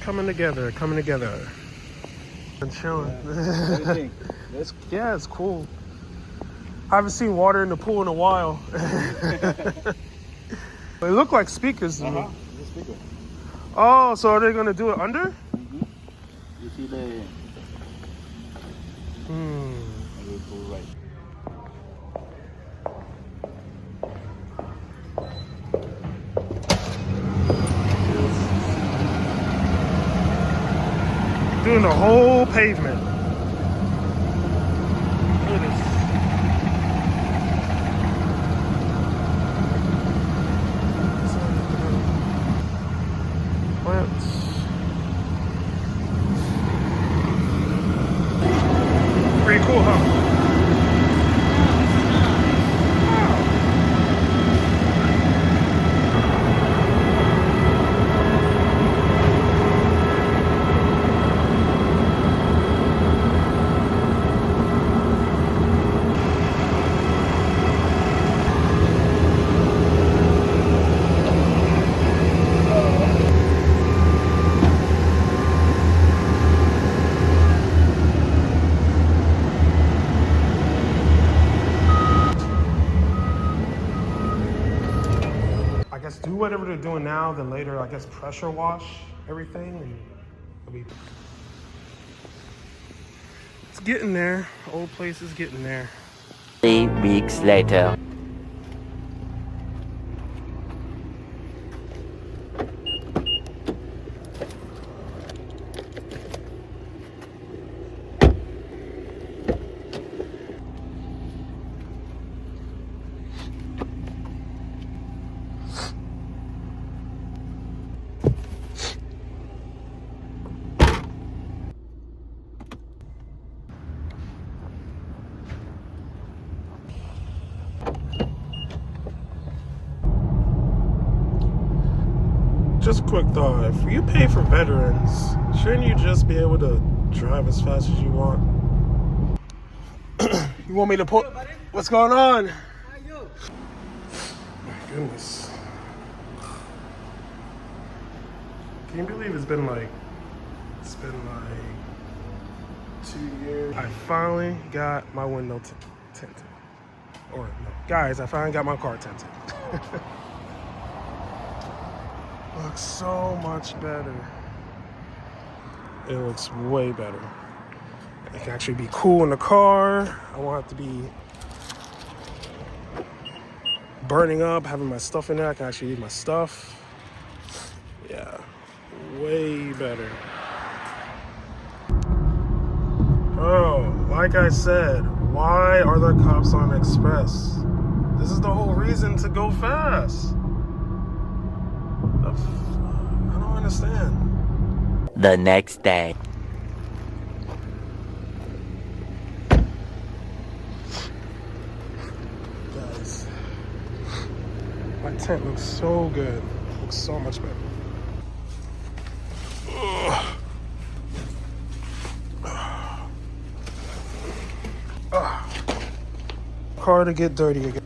coming together, coming together. And chilling. Yeah, it's cool. I haven't seen water in the pool in a while. They look like speakers to me. It's a speaker. Oh, so are they gonna do it under? You see the pool right. Doing the whole pavement. Look at this. Plants. Pretty cool, huh? I guess do whatever they're doing now, then later, I guess, pressure wash everything. And it'll be... It's getting there. Old place is getting there. 3 weeks later. Just a quick thought. If you pay for veterans, shouldn't you just be able to drive as fast as you want? You want me to pull? What's going on? My goodness. Can you believe it's been like 2 years? I finally got my window tinted. Or no, guys, I finally got my car tinted. Looks so much better. It looks way better. It can actually be cool in the car. I won't have to be burning up, having my stuff in there. I can actually eat my stuff. Yeah, way better. Oh, like I said, why are there cops on Express? This is the whole reason to go fast. I don't understand. The next day. Guys, my tent looks so good. It looks so much better. Car to get dirty again.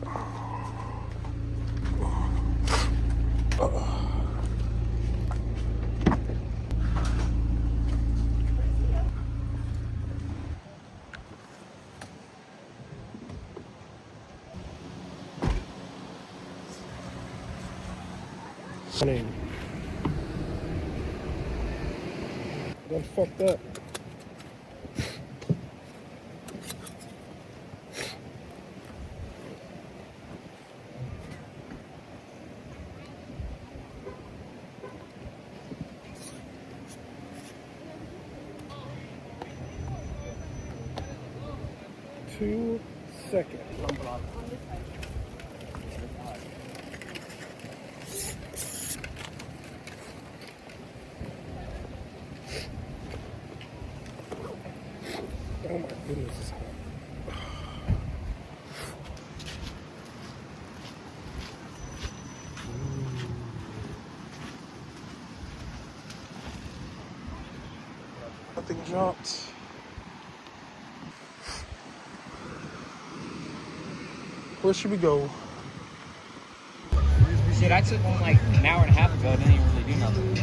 Name. Got fucked up. Two seconds. Oh my goodness, it's hot. Nothing dropped. Where should we go? Shit, I took one like an hour and a half ago. It didn't even really do nothing.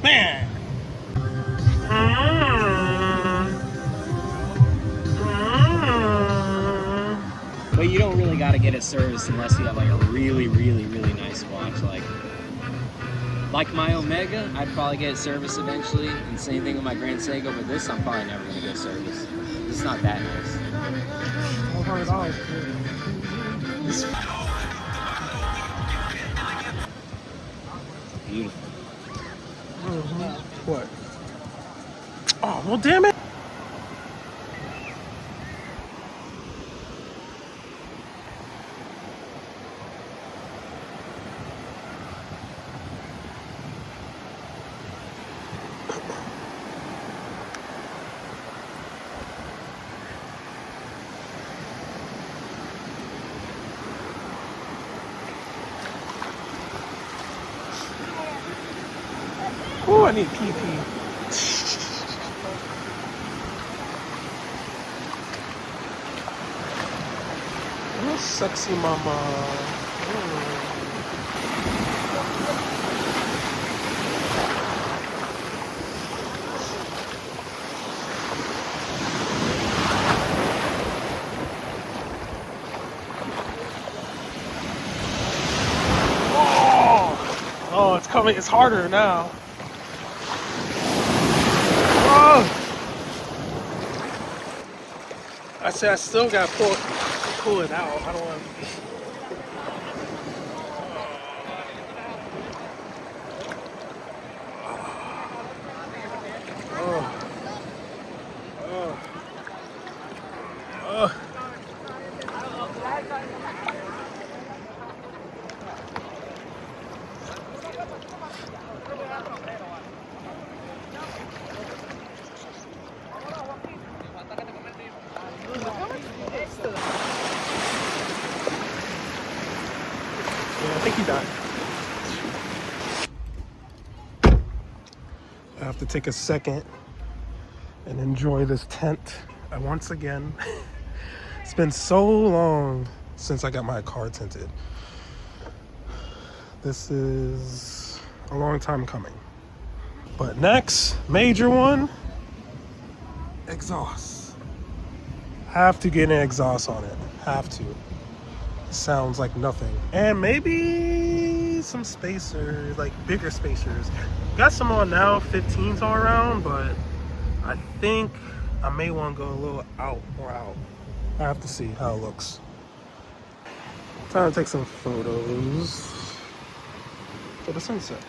Man. But you don't really got to get it serviced unless you have like a really, really, really nice watch. Like my Omega, I'd probably get it serviced eventually. And same thing with my Grand Seiko, but this I'm probably never gonna get serviced. It's not that nice. $100. Beautiful. What? Oh, well, damn it. Oh, I need PP. Oh, sexy mama. Oh, it's coming. It's harder now. I said I still gotta pull it out. I don't want to. I think he died. I have to take a second and enjoy this tent once again. It's been so long since I got my car tinted. This is a long time coming. But next, major one, exhaust. Have to get an exhaust on it. Have to. Sounds like nothing. And maybe some spacers, like bigger spacers. Got some on now, 15s all around, but I think I may want to go a little more out. I have to see how it looks. Time to take some photos for the sunset.